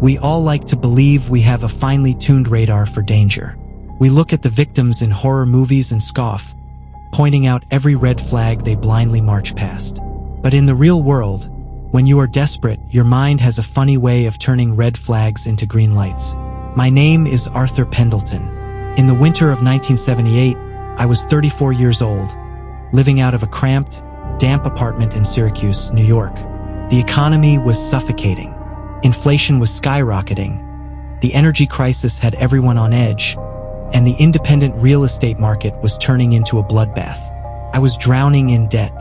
We all like to believe we have a finely tuned radar for danger. We look at the victims in horror movies and scoff, pointing out every red flag they blindly march past. But in the real world, when you are desperate, your mind has a funny way of turning red flags into green lights. My name is Arthur Pendelton. In the winter of 1978, I was 34 years old, living out of a cramped, damp apartment in Syracuse, New York. The economy was suffocating. Inflation was skyrocketing. The energy crisis had everyone on edge, and the independent real estate market was turning into a bloodbath. I was drowning in debt.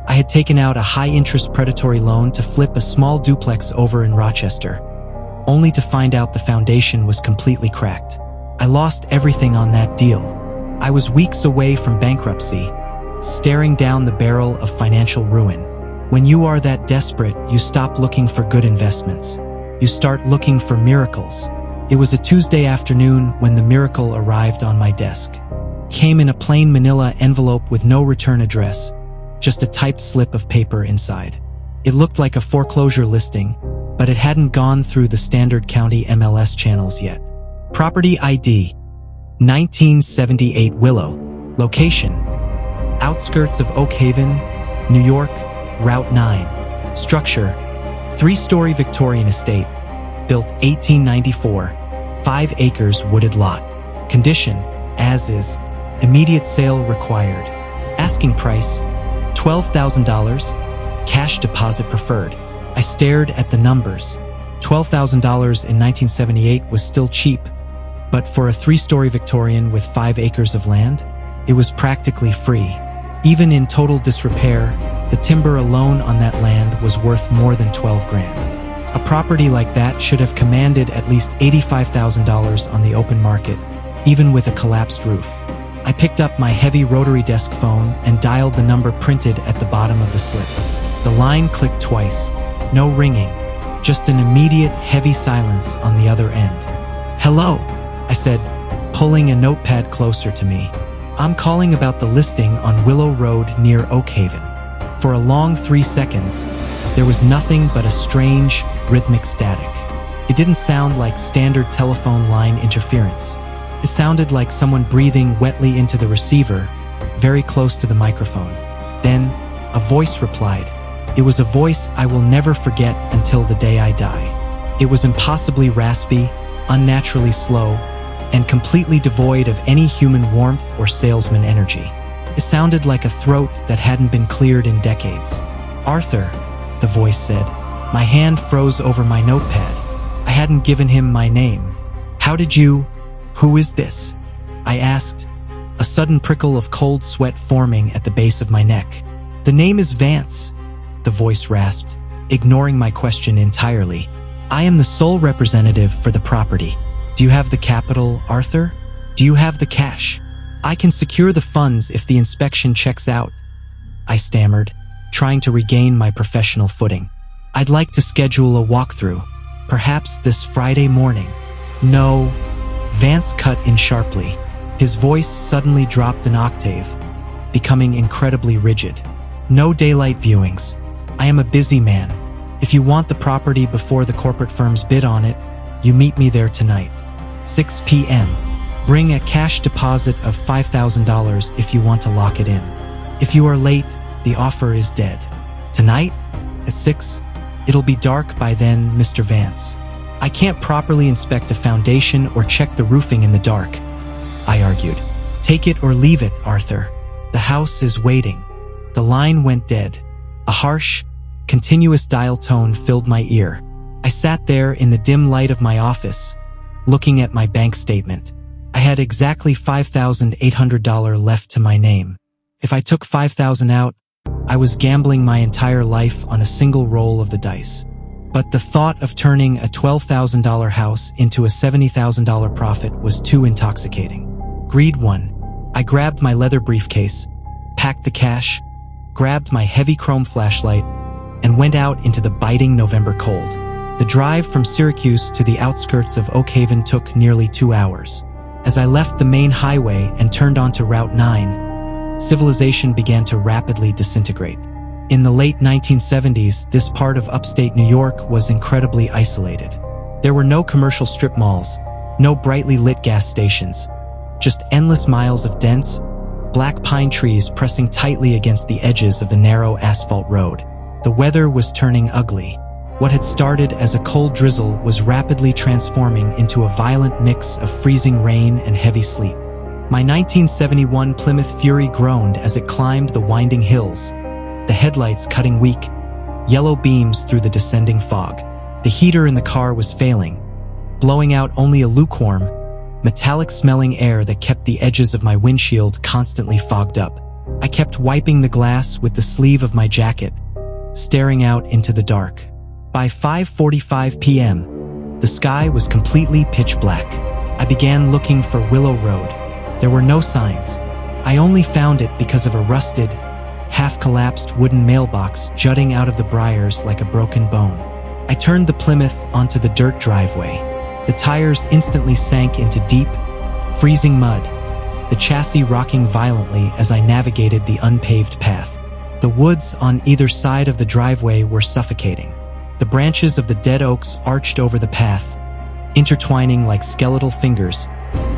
I had taken out a high-interest predatory loan to flip a small duplex over in Rochester, only to find out the foundation was completely cracked. I lost everything on that deal. I was weeks away from bankruptcy, staring down the barrel of financial ruin. When you are that desperate, you stop looking for good investments. You start looking for miracles. It was a Tuesday afternoon when the miracle arrived on my desk. Came in a plain manila envelope with no return address, just a typed slip of paper inside. It looked like a foreclosure listing, but it hadn't gone through the standard county MLS channels yet. Property ID, 1978 Willow. Location, outskirts of Oakhaven, New York, Route 9. Structure, 3-story Victorian estate, built 1894, 5 acres wooded lot. Condition, as is, immediate sale required. Asking price, $12,000, cash deposit preferred. I stared at the numbers. $12,000 in 1978 was still cheap, but for a 3-story Victorian with 5 acres of land, it was practically free. Even in total disrepair, the timber alone on that land was worth more than 12 grand. A property like that should have commanded at least $85,000 on the open market, even with a collapsed roof. I picked up my heavy rotary desk phone and dialed the number printed at the bottom of the slip. The line clicked twice. No ringing, just an immediate heavy silence on the other end. "Hello," I said, pulling a notepad closer to me. "I'm calling about the listing on Willow Road near Oakhaven." For a long 3 seconds, there was nothing but a strange, rhythmic static. It didn't sound like standard telephone line interference. It sounded like someone breathing wetly into the receiver, very close to the microphone. Then, a voice replied. It was a voice I will never forget until the day I die. It was impossibly raspy, unnaturally slow, and completely devoid of any human warmth or salesman energy. It sounded like a throat that hadn't been cleared in decades. "Arthur," the voice said. My hand froze over my notepad. I hadn't given him my name. Who is this?" I asked, a sudden prickle of cold sweat forming at the base of my neck. "The name is Vance," the voice rasped, ignoring my question entirely. "I am the sole representative for the property. Do you have the capital, Arthur? Do you have the cash? I can secure the funds if the inspection checks out," I stammered, trying to regain my professional footing. "I'd like to schedule a walkthrough, perhaps this Friday morning." "No," Vance cut in sharply. His voice suddenly dropped an octave, becoming incredibly rigid. "No daylight viewings. I am a busy man. If you want the property before the corporate firms bid on it, you meet me there tonight. 6 p.m. Bring a cash deposit of $5,000 if you want to lock it in. If you are late, the offer is dead. Tonight? At 6? It'll be dark by then, Mr. Vance. I can't properly inspect a foundation or check the roofing in the dark," I argued. "Take it or leave it, Arthur. The house is waiting." The line went dead. A harsh, continuous dial tone filled my ear. I sat there in the dim light of my office, looking at my bank statement. I had exactly $5,800 left to my name. If I took $5,000 out, I was gambling my entire life on a single roll of the dice. But the thought of turning a $12,000 house into a $70,000 profit was too intoxicating. Greed won. I grabbed my leather briefcase, packed the cash, grabbed my heavy chrome flashlight, and went out into the biting November cold. The drive from Syracuse to the outskirts of Oakhaven took nearly 2 hours. As I left the main highway and turned onto Route 9, civilization began to rapidly disintegrate. In the late 1970s, this part of upstate New York was incredibly isolated. There were no commercial strip malls, no brightly lit gas stations, just endless miles of dense, black pine trees pressing tightly against the edges of the narrow asphalt road. The weather was turning ugly. What had started as a cold drizzle was rapidly transforming into a violent mix of freezing rain and heavy sleet. My 1971 Plymouth Fury groaned as it climbed the winding hills, the headlights cutting weak, yellow beams through the descending fog. The heater in the car was failing, blowing out only a lukewarm, metallic-smelling air that kept the edges of my windshield constantly fogged up. I kept wiping the glass with the sleeve of my jacket, staring out into the dark. By 5:45 p.m., the sky was completely pitch black. I began looking for Willow Road. There were no signs. I only found it because of a rusted, half-collapsed wooden mailbox jutting out of the briars like a broken bone. I turned the Plymouth onto the dirt driveway. The tires instantly sank into deep, freezing mud, the chassis rocking violently as I navigated the unpaved path. The woods on either side of the driveway were suffocating. The branches of the dead oaks arched over the path, intertwining like skeletal fingers,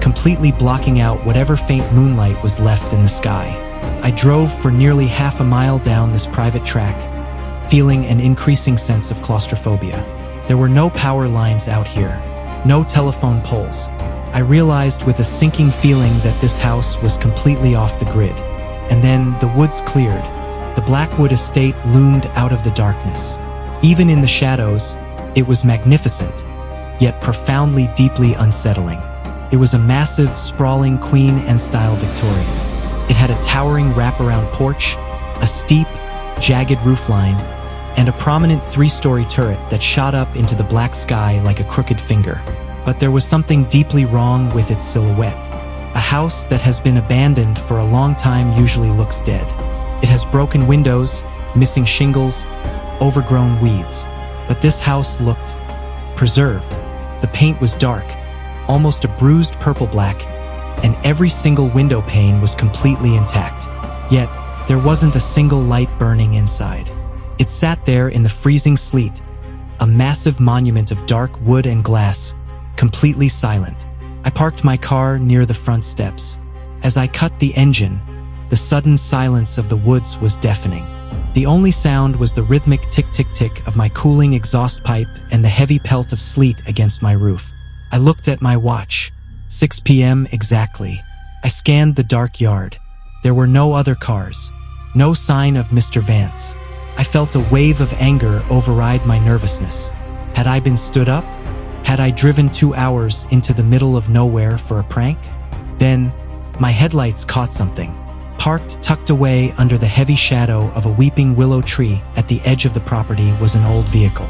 completely blocking out whatever faint moonlight was left in the sky. I drove for nearly half a mile down this private track, feeling an increasing sense of claustrophobia. There were no power lines out here, no telephone poles. I realized with a sinking feeling that this house was completely off the grid. And then the woods cleared. The Blackwood estate loomed out of the darkness. Even in the shadows, it was magnificent, yet profoundly, deeply unsettling. It was a massive, sprawling Queen Anne-style Victorian. It had a towering wraparound porch, a steep, jagged roofline, and a prominent three-story turret that shot up into the black sky like a crooked finger. But there was something deeply wrong with its silhouette. A house that has been abandoned for a long time usually looks dead. It has broken windows, missing shingles, overgrown weeds. But this house looked preserved. The paint was dark, almost a bruised purple-black, and every single window pane was completely intact. Yet, there wasn't a single light burning inside. It sat there in the freezing sleet, a massive monument of dark wood and glass, completely silent. I parked my car near the front steps. As I cut the engine, the sudden silence of the woods was deafening. The only sound was the rhythmic tick-tick-tick of my cooling exhaust pipe and the heavy pelt of sleet against my roof. I looked at my watch. 6 p.m. exactly. I scanned the dark yard. There were no other cars. No sign of Mr. Vance. I felt a wave of anger override my nervousness. Had I been stood up? Had I driven 2 hours into the middle of nowhere for a prank? Then, my headlights caught something. Parked tucked away under the heavy shadow of a weeping willow tree at the edge of the property was an old vehicle.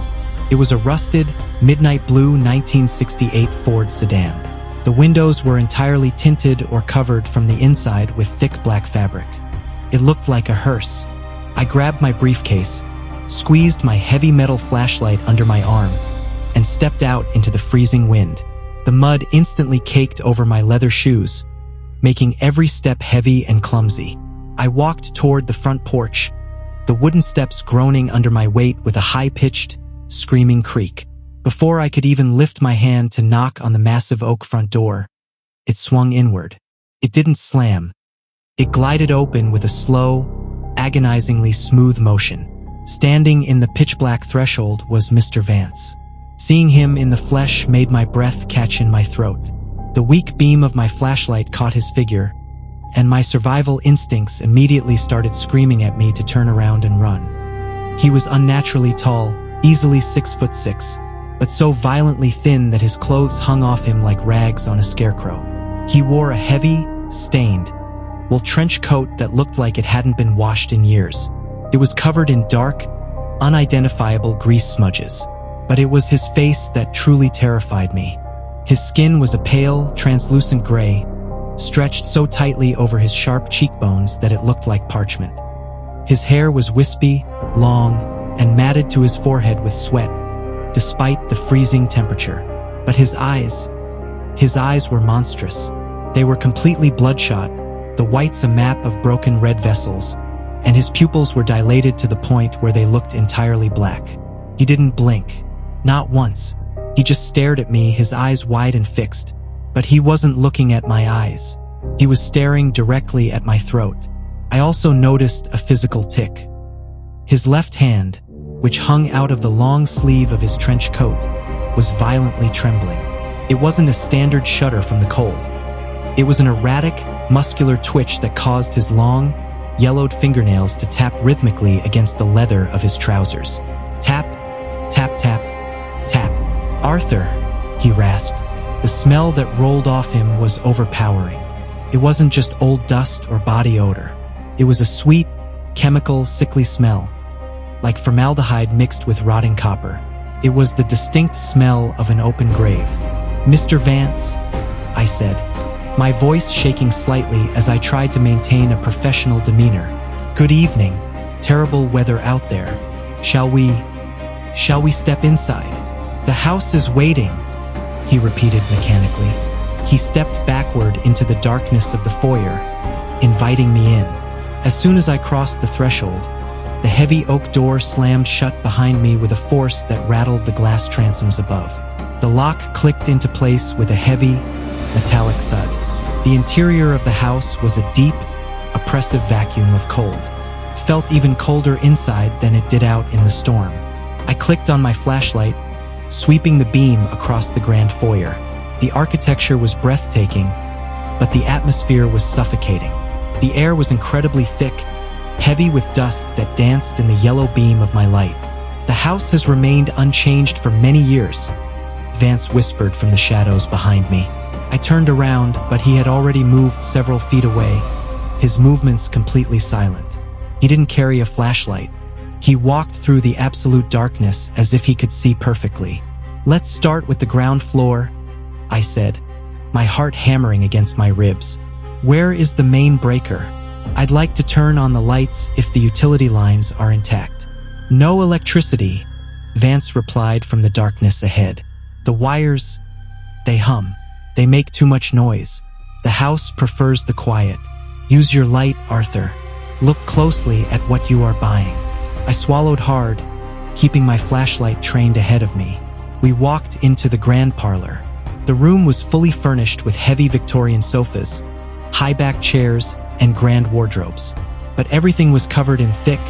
It was a rusted, midnight blue 1968 Ford sedan. The windows were entirely tinted or covered from the inside with thick black fabric. It looked like a hearse. I grabbed my briefcase, squeezed my heavy metal flashlight under my arm, and stepped out into the freezing wind. The mud instantly caked over my leather shoes, making every step heavy and clumsy. I walked toward the front porch, the wooden steps groaning under my weight with a high-pitched, screaming creak. Before I could even lift my hand to knock on the massive oak front door, it swung inward. It didn't slam. It glided open with a slow, agonizingly smooth motion. Standing in the pitch-black threshold was Mr. Vance. Seeing him in the flesh made my breath catch in my throat. The weak beam of my flashlight caught his figure, and my survival instincts immediately started screaming at me to turn around and run. He was unnaturally tall, easily 6'6", but so violently thin that his clothes hung off him like rags on a scarecrow. He wore a heavy, stained, wool trench coat that looked like it hadn't been washed in years. It was covered in dark, unidentifiable grease smudges. But it was his face that truly terrified me. His skin was a pale, translucent gray, stretched so tightly over his sharp cheekbones that it looked like parchment. His hair was wispy, long, and matted to his forehead with sweat, despite the freezing temperature. But his eyes were monstrous. They were completely bloodshot, the whites a map of broken red vessels, and his pupils were dilated to the point where they looked entirely black. He didn't blink. Not once. He just stared at me, his eyes wide and fixed. But he wasn't looking at my eyes. He was staring directly at my throat. I also noticed a physical tic. His left hand, which hung out of the long sleeve of his trench coat, was violently trembling. It wasn't a standard shudder from the cold. It was an erratic, muscular twitch that caused his long, yellowed fingernails to tap rhythmically against the leather of his trousers. Tap, tap, tap, tap. "Arthur," he rasped. The smell that rolled off him was overpowering. It wasn't just old dust or body odor. It was a sweet, chemical, sickly smell, like formaldehyde mixed with rotting copper. It was the distinct smell of an open grave. "Mr. Vance," I said, my voice shaking slightly as I tried to maintain a professional demeanor. "Good evening. Terrible weather out there. Shall we step inside? The house is waiting," he repeated mechanically. He stepped backward into the darkness of the foyer, inviting me in. As soon as I crossed the threshold, the heavy oak door slammed shut behind me with a force that rattled the glass transoms above. The lock clicked into place with a heavy, metallic thud. The interior of the house was a deep, oppressive vacuum of cold. It felt even colder inside than it did out in the storm. I clicked on my flashlight, sweeping the beam across the grand foyer. The architecture was breathtaking, but the atmosphere was suffocating. The air was incredibly thick, heavy with dust that danced in the yellow beam of my light. "The house has remained unchanged for many years," Vance whispered from the shadows behind me. I turned around, but he had already moved several feet away, his movements completely silent. He didn't carry a flashlight. He walked through the absolute darkness as if he could see perfectly. "Let's start with the ground floor," I said, my heart hammering against my ribs. "Where is the main breaker? I'd like to turn on the lights if the utility lines are intact." "No electricity," Vance replied from the darkness ahead. "The wires, they hum. They make too much noise. The house prefers the quiet. Use your light, Arthur. Look closely at what you are buying." I swallowed hard, keeping my flashlight trained ahead of me. We walked into the grand parlor. The room was fully furnished with heavy Victorian sofas, high-backed chairs, and grand wardrobes. But everything was covered in thick,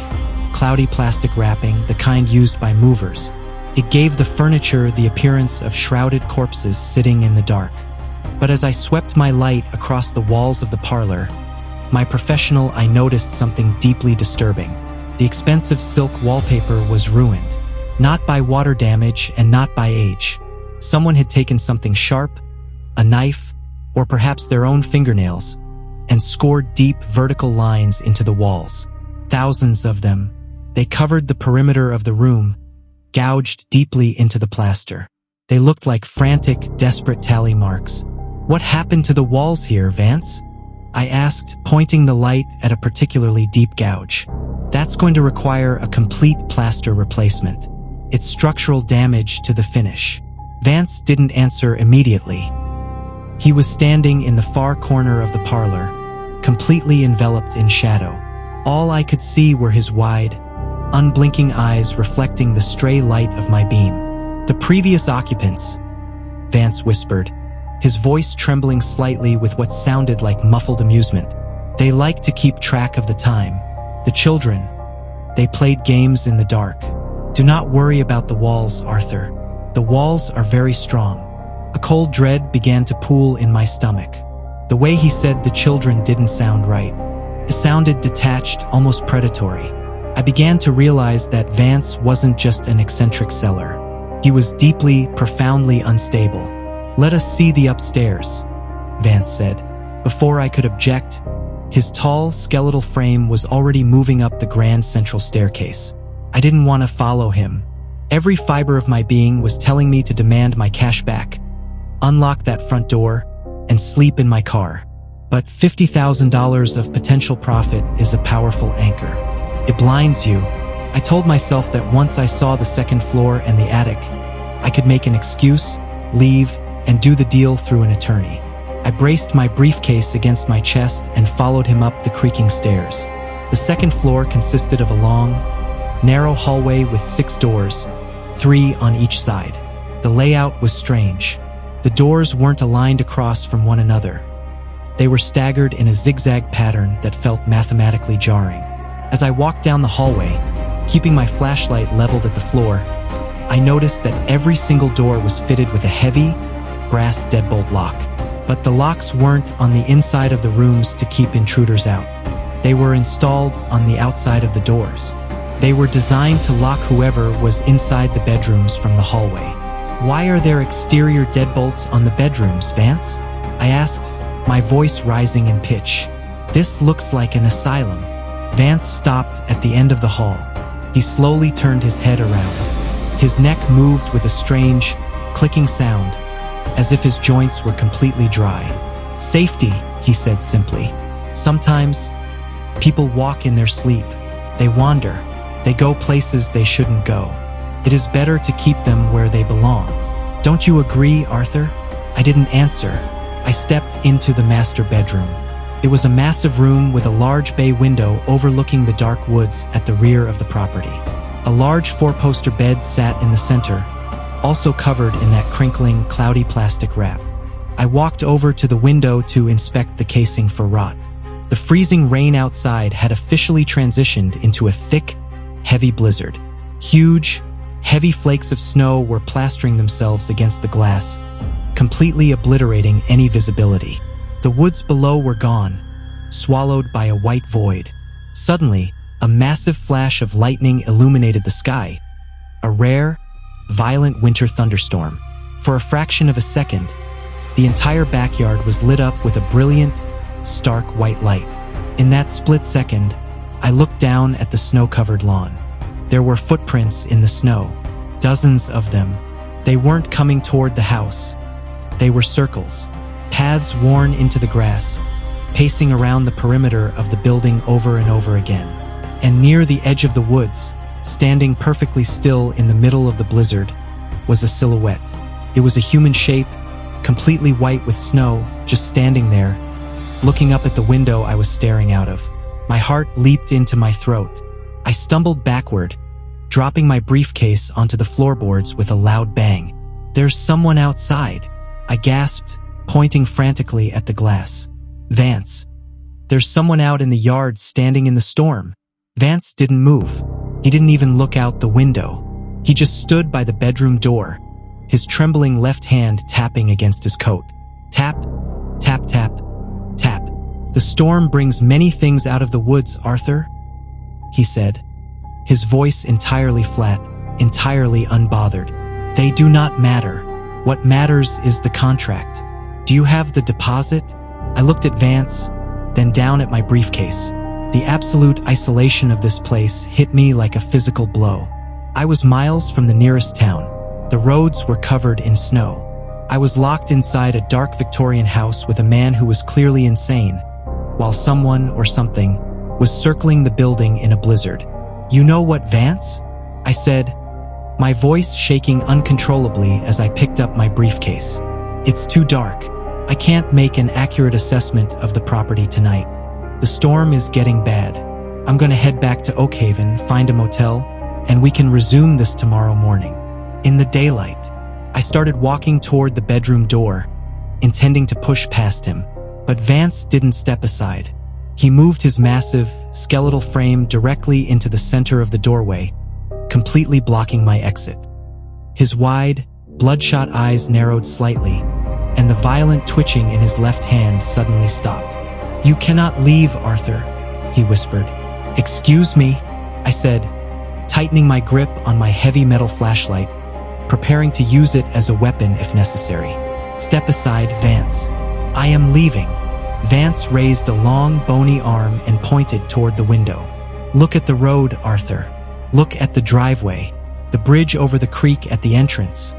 cloudy plastic wrapping, the kind used by movers. It gave the furniture the appearance of shrouded corpses sitting in the dark. But as I swept my light across the walls of the parlor, my professional eye noticed something deeply disturbing. The expensive silk wallpaper was ruined, not by water damage and not by age. Someone had taken something sharp, a knife, or perhaps their own fingernails, and scored deep vertical lines into the walls. Thousands of them. They covered the perimeter of the room, gouged deeply into the plaster. They looked like frantic, desperate tally marks. "What happened to the walls here, Vance?" I asked, pointing the light at a particularly deep gouge. "That's going to require a complete plaster replacement. It's structural damage to the finish." Vance didn't answer immediately. He was standing in the far corner of the parlor, completely enveloped in shadow. All I could see were his wide, unblinking eyes reflecting the stray light of my beam. "The previous occupants," Vance whispered, his voice trembling slightly with what sounded like muffled amusement. "They liked to keep track of the time. The children, they played games in the dark. Do not worry about the walls, Arthur. The walls are very strong." A cold dread began to pool in my stomach. The way he said the children didn't sound right. It sounded detached, almost predatory. I began to realize that Vance wasn't just an eccentric seller. He was deeply, profoundly unstable. "Let us see the upstairs," Vance said. Before I could object, his tall, skeletal frame was already moving up the grand central staircase. I didn't want to follow him. Every fiber of my being was telling me to demand my cash back, unlock that front door, and sleep in my car. But $50,000 of potential profit is a powerful anchor. It blinds you. I told myself that once I saw the second floor and the attic, I could make an excuse, leave, and do the deal through an attorney. I braced my briefcase against my chest and followed him up the creaking stairs. The second floor consisted of a long, narrow hallway with 6 doors, 3 on each side. The layout was strange. The doors weren't aligned across from one another. They were staggered in a zigzag pattern that felt mathematically jarring. As I walked down the hallway, keeping my flashlight leveled at the floor, I noticed that every single door was fitted with a heavy, brass deadbolt lock. But the locks weren't on the inside of the rooms to keep intruders out. They were installed on the outside of the doors. They were designed to lock whoever was inside the bedrooms from the hallway. "Why are there exterior deadbolts on the bedrooms, Vance?" I asked, my voice rising in pitch. "This looks like an asylum." Vance stopped at the end of the hall. He slowly turned his head around. His neck moved with a strange, clicking sound, as if his joints were completely dry. "Safety," he said simply. "Sometimes, people walk in their sleep. They wander. They go places they shouldn't go. It is better to keep them where they belong. Don't you agree, Arthur?" I didn't answer. I stepped into the master bedroom. It was a massive room with a large bay window overlooking the dark woods at the rear of the property. A large four-poster bed sat in the center, also covered in that crinkling, cloudy plastic wrap. I walked over to the window to inspect the casing for rot. The freezing rain outside had officially transitioned into a thick, heavy blizzard. Huge, heavy flakes of snow were plastering themselves against the glass, completely obliterating any visibility. The woods below were gone, swallowed by a white void. Suddenly, a massive flash of lightning illuminated the sky, a rare, violent winter thunderstorm. For a fraction of a second, the entire backyard was lit up with a brilliant, stark white light. In that split second, I looked down at the snow-covered lawn. There were footprints in the snow, dozens of them. They weren't coming toward the house. They were circles, paths worn into the grass, pacing around the perimeter of the building over and over again. And near the edge of the woods, standing perfectly still in the middle of the blizzard, was a silhouette. It was a human shape, completely white with snow, just standing there, looking up at the window I was staring out of. My heart leaped into my throat. I stumbled backward, dropping my briefcase onto the floorboards with a loud bang. "There's someone outside," I gasped, pointing frantically at the glass. "Vance. There's someone out in the yard standing in the storm." Vance didn't move. He didn't even look out the window. He just stood by the bedroom door, his trembling left hand tapping against his coat. Tap, tap, tap, tap. "The storm brings many things out of the woods, Arthur," he said, his voice entirely flat, entirely unbothered. "They do not matter. What matters is the contract. Do you have the deposit?" I looked at Vance, then down at my briefcase. The absolute isolation of this place hit me like a physical blow. I was miles from the nearest town. The roads were covered in snow. I was locked inside a dark Victorian house with a man who was clearly insane, while someone or something was circling the building in a blizzard. "You know what, Vance?" I said, my voice shaking uncontrollably as I picked up my briefcase. "It's too dark. I can't make an accurate assessment of the property tonight. The storm is getting bad. I'm gonna head back to Oakhaven, find a motel, and we can resume this tomorrow morning." In the daylight, I started walking toward the bedroom door, intending to push past him, but Vance didn't step aside. He moved his massive, skeletal frame directly into the center of the doorway, completely blocking my exit. His wide, bloodshot eyes narrowed slightly, and the violent twitching in his left hand suddenly stopped. "You cannot leave, Arthur," he whispered. "Excuse me," I said, tightening my grip on my heavy metal flashlight, preparing to use it as a weapon if necessary. "Step aside, Vance. I am leaving." Vance raised a long, bony arm and pointed toward the window. "Look at the road, Arthur. Look at the driveway, the bridge over the creek at the entrance.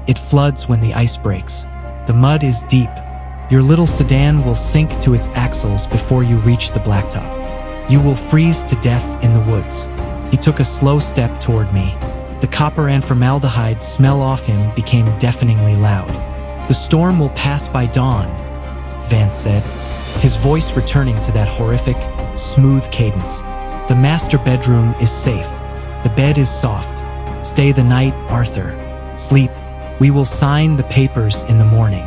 It floods when the ice breaks. The mud is deep. Your little sedan will sink to its axles before you reach the blacktop. You will freeze to death in the woods." He took a slow step toward me. The copper and formaldehyde smell off him became deafeningly loud. "The storm will pass by dawn," Vance said, his voice returning to that horrific, smooth cadence. "The master bedroom is safe. The bed is soft. Stay the night, Arthur. Sleep. We will sign the papers in the morning.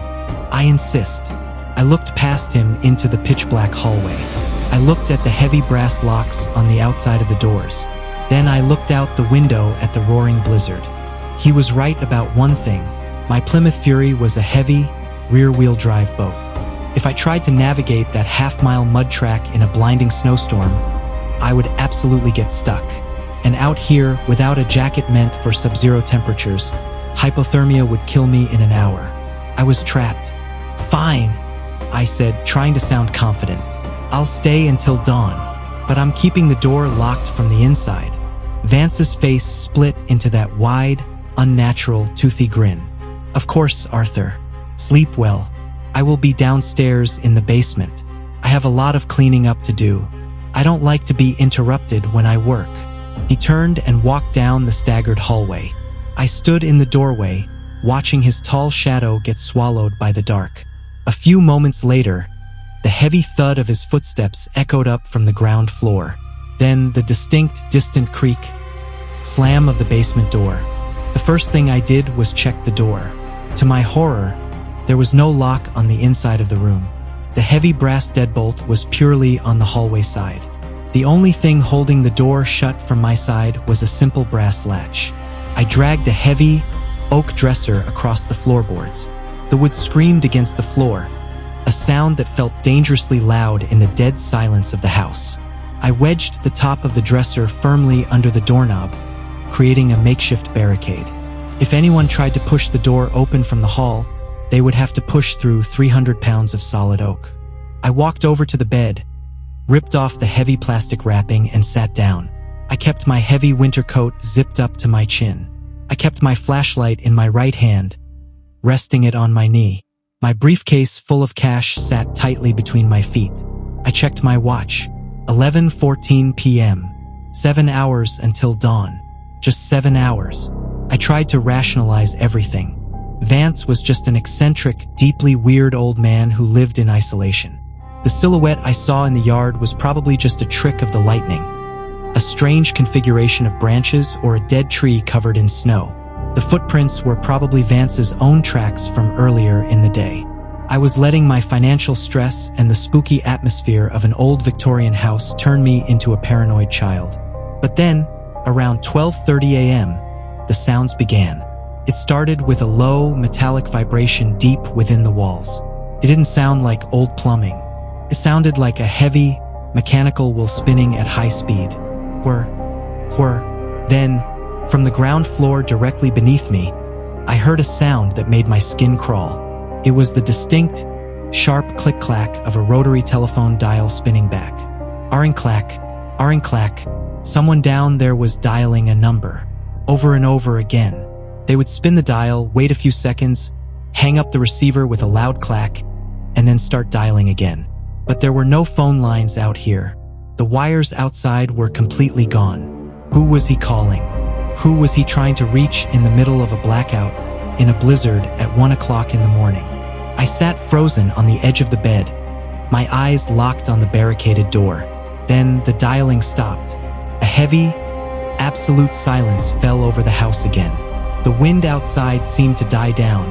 I insist. I looked past him into the pitch-black hallway. I looked at the heavy brass locks on the outside of the doors. Then I looked out the window at the roaring blizzard. He was right about one thing. My Plymouth Fury was a heavy, rear-wheel drive boat. If I tried to navigate that half-mile mud track in a blinding snowstorm, I would absolutely get stuck. And out here, without a jacket meant for sub-zero temperatures, hypothermia would kill me in an hour. I was trapped. "Fine," I said, trying to sound confident. "I'll stay until dawn, but I'm keeping the door locked from the inside." Vance's face split into that wide, unnatural, toothy grin. "Of course, Arthur. Sleep well. I will be downstairs in the basement. I have a lot of cleaning up to do. I don't like to be interrupted when I work." He turned and walked down the staggered hallway. I stood in the doorway, watching his tall shadow get swallowed by the dark. A few moments later, the heavy thud of his footsteps echoed up from the ground floor. Then the distinct, distant creak, slam of the basement door. The first thing I did was check the door. To my horror, there was no lock on the inside of the room. The heavy brass deadbolt was purely on the hallway side. The only thing holding the door shut from my side was a simple brass latch. I dragged a heavy, oak dresser across the floorboards. The wood screamed against the floor, a sound that felt dangerously loud in the dead silence of the house. I wedged the top of the dresser firmly under the doorknob, creating a makeshift barricade. If anyone tried to push the door open from the hall, they would have to push through 300 pounds of solid oak. I walked over to the bed, ripped off the heavy plastic wrapping, and sat down. I kept my heavy winter coat zipped up to my chin. I kept my flashlight in my right hand, resting it on my knee. My briefcase full of cash sat tightly between my feet. I checked my watch. 11:14 p.m. 7 hours until dawn. Just 7 hours. I tried to rationalize everything. Vance was just an eccentric, deeply weird old man who lived in isolation. The silhouette I saw in the yard was probably just a trick of the lightning, a strange configuration of branches or a dead tree covered in snow. The footprints were probably Vance's own tracks from earlier in the day. I was letting my financial stress and the spooky atmosphere of an old Victorian house turn me into a paranoid child. But then, around 12:30 a.m., the sounds began. It started with a low, metallic vibration deep within the walls. It didn't sound like old plumbing. It sounded like a heavy, mechanical wheel spinning at high speed. Whir, whir. Then, from the ground floor directly beneath me, I heard a sound that made my skin crawl. It was the distinct, sharp click-clack of a rotary telephone dial spinning back. Arinclack, arinclack. Someone down there was dialing a number. Over and over again. They would spin the dial, wait a few seconds, hang up the receiver with a loud clack, and then start dialing again. But there were no phone lines out here. The wires outside were completely gone. Who was he calling? Who was he trying to reach in the middle of a blackout, in a blizzard at 1 o'clock in the morning? I sat frozen on the edge of the bed, my eyes locked on the barricaded door. Then the dialing stopped. A heavy, absolute silence fell over the house again. The wind outside seemed to die down,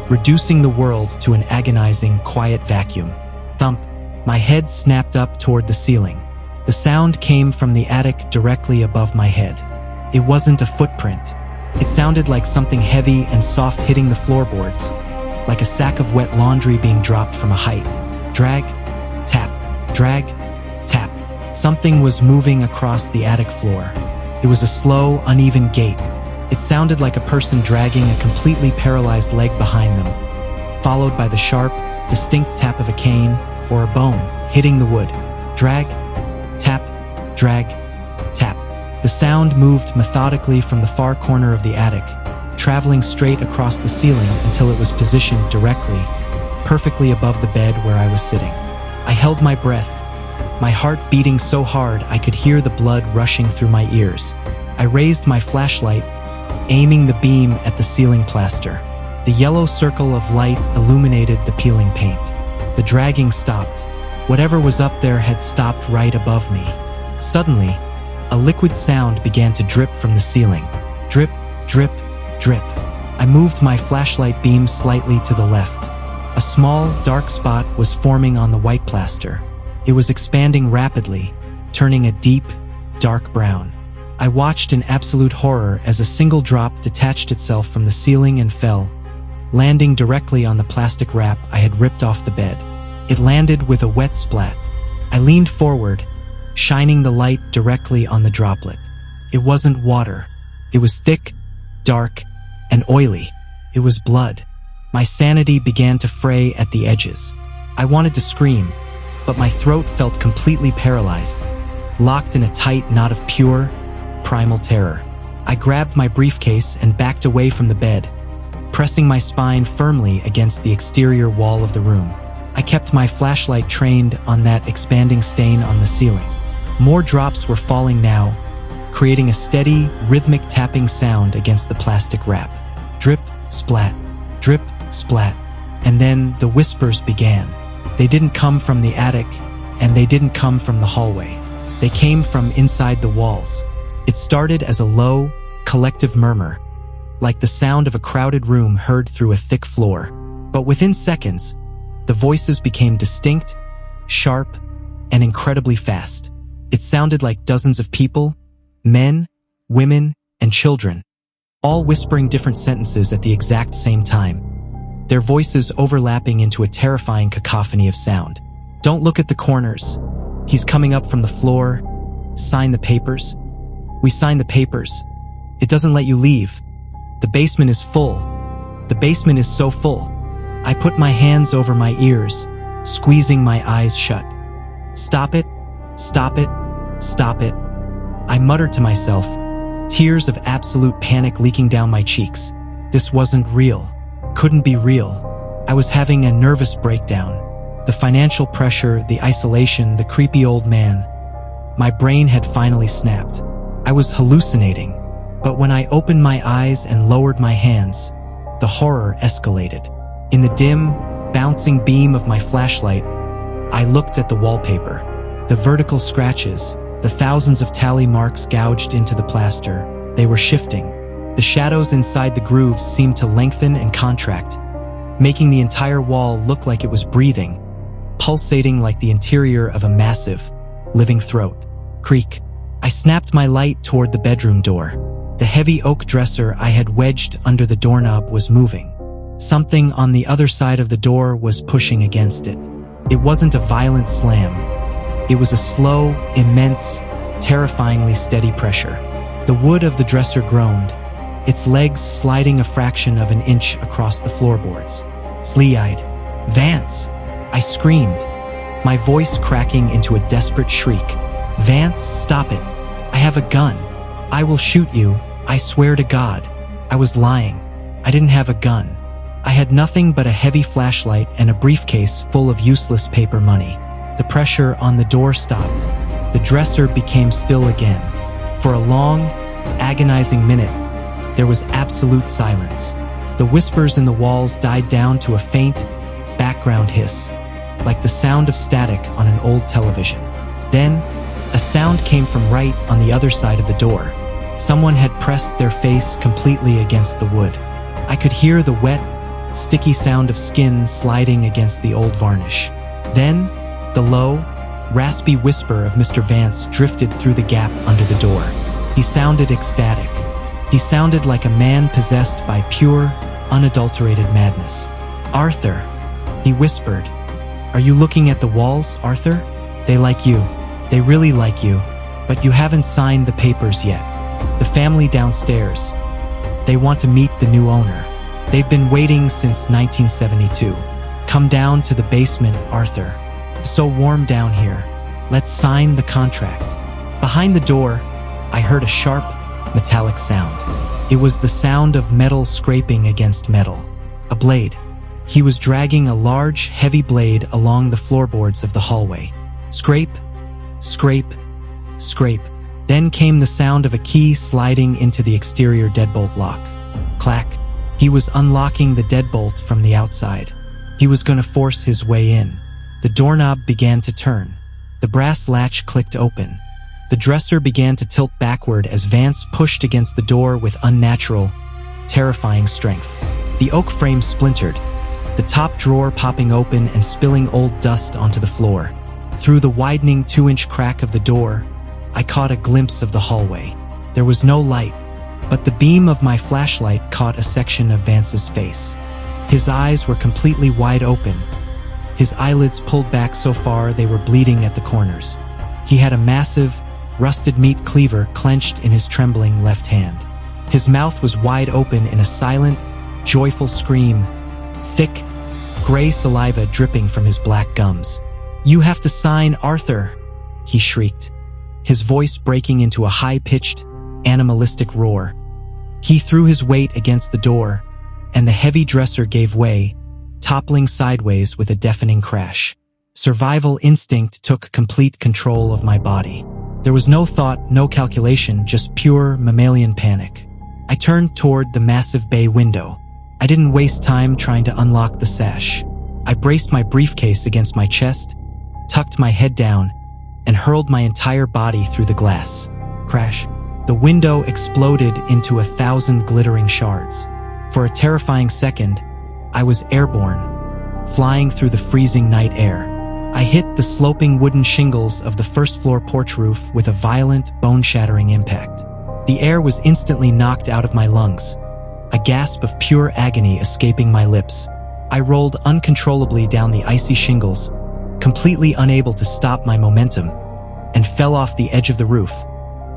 reducing the world to an agonizing, quiet vacuum. Thump. My head snapped up toward the ceiling. The sound came from the attic directly above my head. It wasn't a footprint. It sounded like something heavy and soft hitting the floorboards, like a sack of wet laundry being dropped from a height. Drag, tap, drag, tap. Something was moving across the attic floor. It was a slow, uneven gait. It sounded like a person dragging a completely paralyzed leg behind them, followed by the sharp, distinct tap of a cane or a bone hitting the wood. Drag, tap, drag, tap. The sound moved methodically from the far corner of the attic, traveling straight across the ceiling until it was positioned directly, perfectly above the bed where I was sitting. I held my breath, my heart beating so hard I could hear the blood rushing through my ears. I raised my flashlight, aiming the beam at the ceiling plaster. The yellow circle of light illuminated the peeling paint. The dragging stopped. Whatever was up there had stopped right above me. Suddenly, a liquid sound began to drip from the ceiling. Drip, drip, drip. I moved my flashlight beam slightly to the left. A small, dark spot was forming on the white plaster. It was expanding rapidly, turning a deep, dark brown. I watched in absolute horror as a single drop detached itself from the ceiling and fell, landing directly on the plastic wrap I had ripped off the bed. It landed with a wet splat. I leaned forward, shining the light directly on the droplet. It wasn't water. It was thick, dark, and oily. It was blood. My sanity began to fray at the edges. I wanted to scream, but my throat felt completely paralyzed, locked in a tight knot of pure, primal terror. I grabbed my briefcase and backed away from the bed, pressing my spine firmly against the exterior wall of the room. I kept my flashlight trained on that expanding stain on the ceiling. More drops were falling now, creating a steady, rhythmic tapping sound against the plastic wrap. Drip, splat, drip, splat. And then the whispers began. They didn't come from the attic, and they didn't come from the hallway. They came from inside the walls. It started as a low, collective murmur, like the sound of a crowded room heard through a thick floor. But within seconds, the voices became distinct, sharp, and incredibly fast. It sounded like dozens of people, men, women, and children, all whispering different sentences at the exact same time, their voices overlapping into a terrifying cacophony of sound. Don't look at the corners. He's coming up from the floor. Sign the papers. We sign the papers. It doesn't let you leave. The basement is full. The basement is so full. I put my hands over my ears, squeezing my eyes shut. Stop it, stop it, stop it. I muttered to myself, tears of absolute panic leaking down my cheeks. This wasn't real. Couldn't be real. I was having a nervous breakdown. The financial pressure, the isolation, the creepy old man. My brain had finally snapped. I was hallucinating. But when I opened my eyes and lowered my hands, the horror escalated. In the dim, bouncing beam of my flashlight, I looked at the wallpaper. The vertical scratches, the thousands of tally marks gouged into the plaster, they were shifting. The shadows inside the grooves seemed to lengthen and contract, making the entire wall look like it was breathing, pulsating like the interior of a massive, living throat. Creak. I snapped my light toward the bedroom door. The heavy oak dresser I had wedged under the doorknob was moving. Something on the other side of the door was pushing against it. It wasn't a violent slam. It was a slow, immense, terrifyingly steady pressure. The wood of the dresser groaned, its legs sliding a fraction of an inch across the floorboards. Slee-eyed, "Vance!" I screamed, my voice cracking into a desperate shriek. "Vance, stop it. I have a gun. I will shoot you, I swear to God." I was lying. I didn't have a gun. I had nothing but a heavy flashlight and a briefcase full of useless paper money. The pressure on the door stopped. The dresser became still again. For a long, agonizing minute, there was absolute silence. The whispers in the walls died down to a faint, background hiss, like the sound of static on an old television. Then, a sound came from right on the other side of the door. Someone had pressed their face completely against the wood. I could hear the wet, sticky sound of skin sliding against the old varnish. Then, the low, raspy whisper of Mr. Vance drifted through the gap under the door. He sounded ecstatic. He sounded like a man possessed by pure, unadulterated madness. "Arthur," he whispered. "Are you looking at the walls, Arthur? They like you. They really like you. But you haven't signed the papers yet. The family downstairs. They want to meet the new owner. They've been waiting since 1972. Come down to the basement, Arthur. It's so warm down here. Let's sign the contract." Behind the door, I heard a sharp, metallic sound. It was the sound of metal scraping against metal. A blade. He was dragging a large, heavy blade along the floorboards of the hallway. Scrape, scrape, scrape. Then came the sound of a key sliding into the exterior deadbolt lock. Clack. He was unlocking the deadbolt from the outside. He was going to force his way in. The doorknob began to turn. The brass latch clicked open. The dresser began to tilt backward as Vance pushed against the door with unnatural, terrifying strength. The oak frame splintered, the top drawer popping open and spilling old dust onto the floor. Through the widening 2-inch crack of the door, I caught a glimpse of the hallway. There was no light, but the beam of my flashlight caught a section of Vance's face. His eyes were completely wide open, his eyelids pulled back so far they were bleeding at the corners. He had a massive, rusted meat cleaver clenched in his trembling left hand. His mouth was wide open in a silent, joyful scream, thick, gray saliva dripping from his black gums. "You have to sign, Arthur," he shrieked, his voice breaking into a high-pitched, animalistic roar. He threw his weight against the door, and the heavy dresser gave way, toppling sideways with a deafening crash. Survival instinct took complete control of my body. There was no thought, no calculation, just pure mammalian panic. I turned toward the massive bay window. I didn't waste time trying to unlock the sash. I braced my briefcase against my chest, tucked my head down, and hurled my entire body through the glass. Crash. The window exploded into 1,000 glittering shards. For a terrifying second, I was airborne, flying through the freezing night air. I hit the sloping wooden shingles of the first-floor porch roof with a violent, bone-shattering impact. The air was instantly knocked out of my lungs, a gasp of pure agony escaping my lips. I rolled uncontrollably down the icy shingles, completely unable to stop my momentum, and fell off the edge of the roof,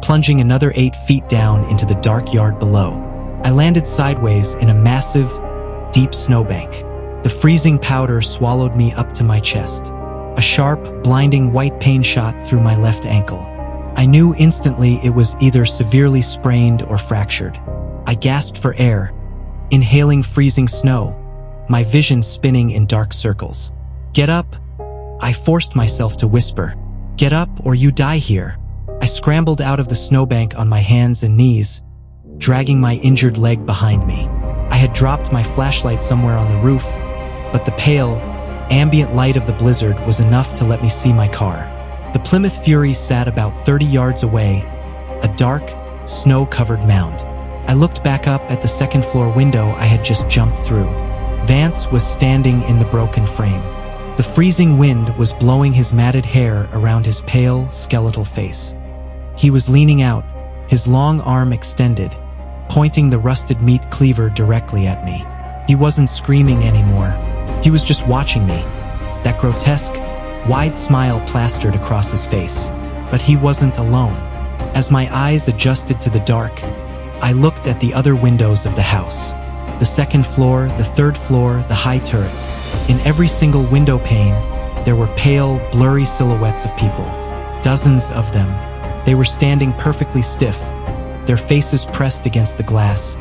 plunging another 8 feet down into the dark yard below. I landed sideways in a massive, deep snowbank. The freezing powder swallowed me up to my chest. A sharp, blinding white pain shot through my left ankle. I knew instantly it was either severely sprained or fractured. I gasped for air, inhaling freezing snow, my vision spinning in dark circles. "Get up," I forced myself to whisper. "Get up or you die here." I scrambled out of the snowbank on my hands and knees, dragging my injured leg behind me. I had dropped my flashlight somewhere on the roof, but the pale, ambient light of the blizzard was enough to let me see my car. The Plymouth Fury sat about 30 yards away, a dark, snow-covered mound. I looked back up at the second-floor window I had just jumped through. Vance was standing in the broken frame. The freezing wind was blowing his matted hair around his pale, skeletal face. He was leaning out, his long arm extended, pointing the rusted meat cleaver directly at me. He wasn't screaming anymore. He was just watching me. That grotesque, wide smile plastered across his face. But he wasn't alone. As my eyes adjusted to the dark, I looked at the other windows of the house. The second floor, the third floor, the high turret. In every single window pane, there were pale, blurry silhouettes of people. Dozens of them. They were standing perfectly stiff, their faces pressed against the glass,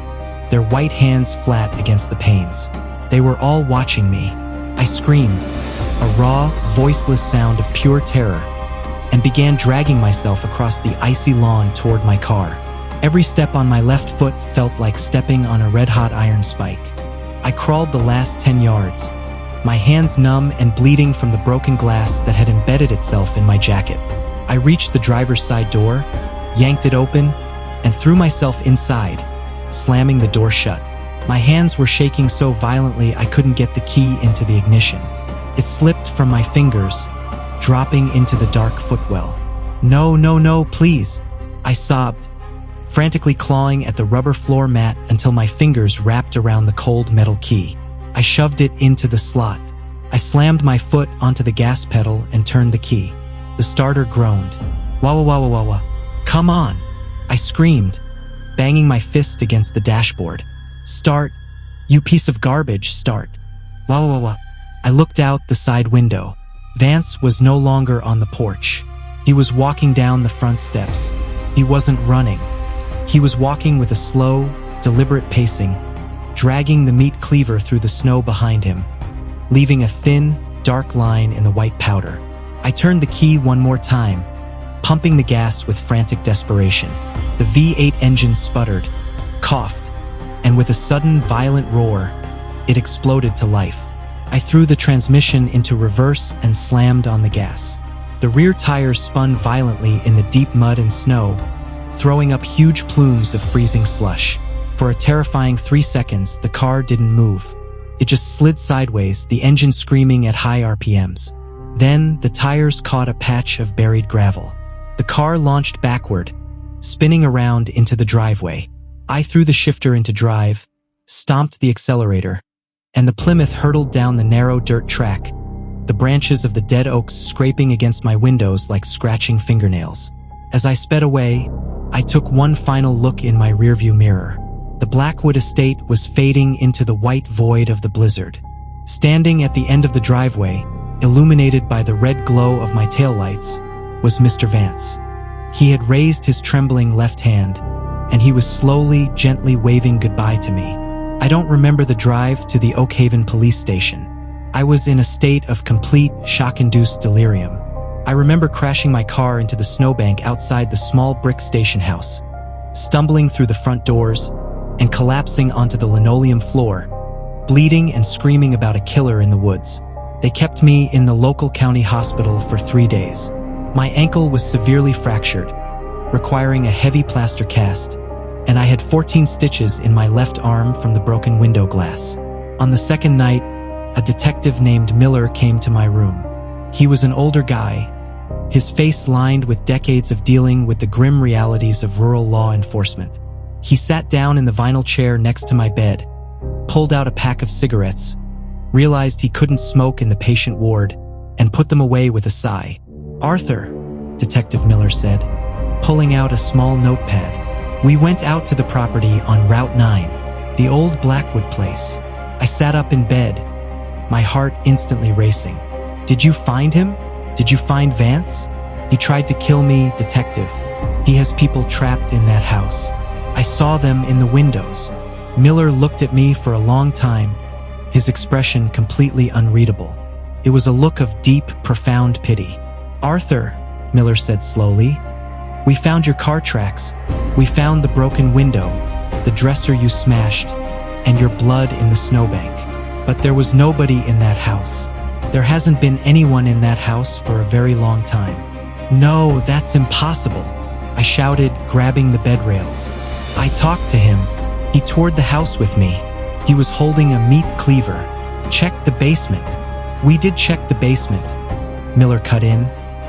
their white hands flat against the panes. They were all watching me. I screamed, a raw, voiceless sound of pure terror, and began dragging myself across the icy lawn toward my car. Every step on my left foot felt like stepping on a red-hot iron spike. I crawled the last 10 yards, my hands numb and bleeding from the broken glass that had embedded itself in my jacket. I reached the driver's side door, yanked it open, and threw myself inside, slamming the door shut. My hands were shaking so violently I couldn't get the key into the ignition. It slipped from my fingers, dropping into the dark footwell. "No, no, no, please," I sobbed, frantically clawing at the rubber floor mat until my fingers wrapped around the cold metal key. I shoved it into the slot. I slammed my foot onto the gas pedal and turned the key. The starter groaned. "Wah, wah, wah, wah, wah. Come on," I screamed, banging my fist against the dashboard. "Start, you piece of garbage, start. Wah, wah, wah, wah." I looked out the side window. Vance was no longer on the porch. He was walking down the front steps. He wasn't running. He was walking with a slow, deliberate pacing, dragging the meat cleaver through the snow behind him, leaving a thin, dark line in the white powder. I turned the key one more time, pumping the gas with frantic desperation. The V8 engine sputtered, coughed, and with a sudden, violent roar, it exploded to life. I threw the transmission into reverse and slammed on the gas. The rear tires spun violently in the deep mud and snow, throwing up huge plumes of freezing slush. For a terrifying 3 seconds, the car didn't move. It just slid sideways, the engine screaming at high RPMs. Then, the tires caught a patch of buried gravel. The car launched backward, spinning around into the driveway. I threw the shifter into drive, stomped the accelerator, and the Plymouth hurtled down the narrow dirt track, the branches of the dead oaks scraping against my windows like scratching fingernails. As I sped away, I took one final look in my rearview mirror. The Blackwood estate was fading into the white void of the blizzard. Standing at the end of the driveway, illuminated by the red glow of my taillights, was Mr. Vance. He had raised his trembling left hand, and he was slowly, gently waving goodbye to me. I don't remember the drive to the Oakhaven police station. I was in a state of complete, shock-induced delirium. I remember crashing my car into the snowbank outside the small brick station house, stumbling through the front doors, and collapsing onto the linoleum floor, bleeding and screaming about a killer in the woods. They kept me in the local county hospital for 3 days. My ankle was severely fractured, requiring a heavy plaster cast, and I had 14 stitches in my left arm from the broken window glass. On the second night, a detective named Miller came to my room. He was an older guy, his face lined with decades of dealing with the grim realities of rural law enforcement. He sat down in the vinyl chair next to my bed, pulled out a pack of cigarettes, realized he couldn't smoke in the patient ward, and put them away with a sigh. "Arthur," Detective Miller said, pulling out a small notepad. "We went out to the property on Route 9, the old Blackwood place." I sat up in bed, my heart instantly racing. "Did you find him? Did you find Vance?" "He tried to kill me, Detective. He has people trapped in that house. I saw them in the windows." Miller looked at me for a long time, his expression completely unreadable. It was a look of deep, profound pity. "Arthur," Miller said slowly, "we found your car tracks. We found the broken window, the dresser you smashed, and your blood in the snowbank. But there was nobody in that house. There hasn't been anyone in that house for a very long time." "No, that's impossible," I shouted, grabbing the bed rails. "I talked to him. He toured the house with me. He was holding a meat cleaver. Check the basement." "We did check the basement," Miller cut in,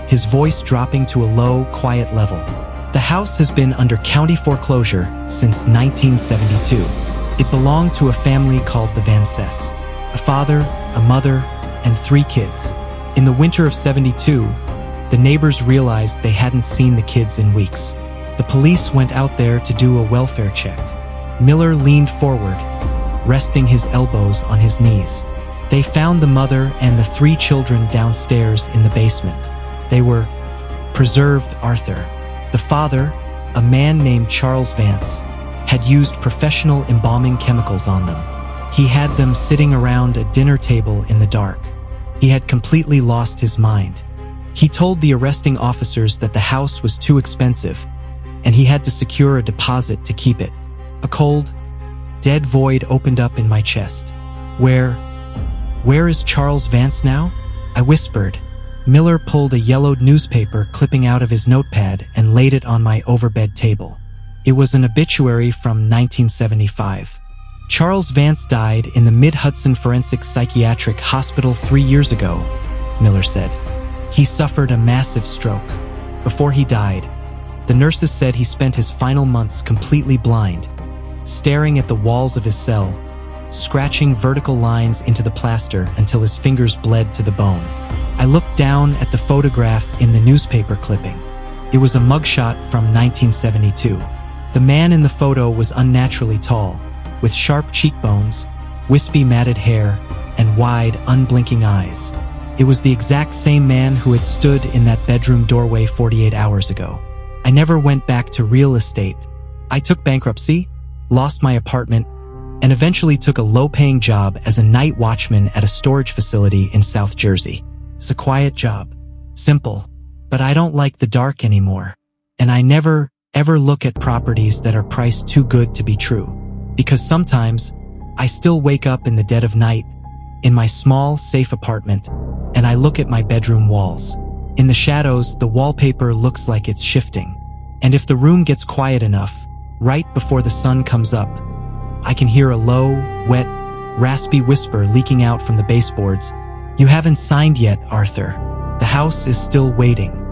his voice dropping to a low, quiet level. "The house has been under county foreclosure since 1972. It belonged to a family called the Vances, a father, a mother, and 3 kids. In the winter of '72, the neighbors realized they hadn't seen the kids in weeks. The police went out there to do a welfare check." Miller leaned forward, resting his elbows on his knees. "They found the mother and the 3 children downstairs in the basement. They were preserved, Arthur. The father, a man named Charles Vance, had used professional embalming chemicals on them. He had them sitting around a dinner table in the dark. He had completely lost his mind. He told the arresting officers that the house was too expensive, and he had to secure a deposit to keep it." A cold, dead void opened up in my chest. Where is Charles Vance now?" I whispered. Miller pulled a yellowed newspaper clipping out of his notepad and laid it on my overbed table. It was an obituary from 1975. "Charles Vance died in the Mid-Hudson Forensic Psychiatric Hospital 3 years ago," Miller said. "He suffered a massive stroke. Before he died, the nurses said he spent his final months completely blind, staring at the walls of his cell, scratching vertical lines into the plaster until his fingers bled to the bone." I looked down at the photograph in the newspaper clipping. It was a mugshot from 1972. The man in the photo was unnaturally tall, with sharp cheekbones, wispy matted hair, and wide, unblinking eyes. It was the exact same man who had stood in that bedroom doorway 48 hours ago. I never went back to real estate. I took bankruptcy, lost my apartment, and eventually took a low-paying job as a night watchman at a storage facility in South Jersey. It's a quiet job, simple, but I don't like the dark anymore. And I never, ever look at properties that are priced too good to be true. Because sometimes, I still wake up in the dead of night, in my small, safe apartment, and I look at my bedroom walls. In the shadows, the wallpaper looks like it's shifting. And if the room gets quiet enough, right before the sun comes up, I can hear a low, wet, raspy whisper leaking out from the baseboards. "You haven't signed yet, Arthur. The house is still waiting."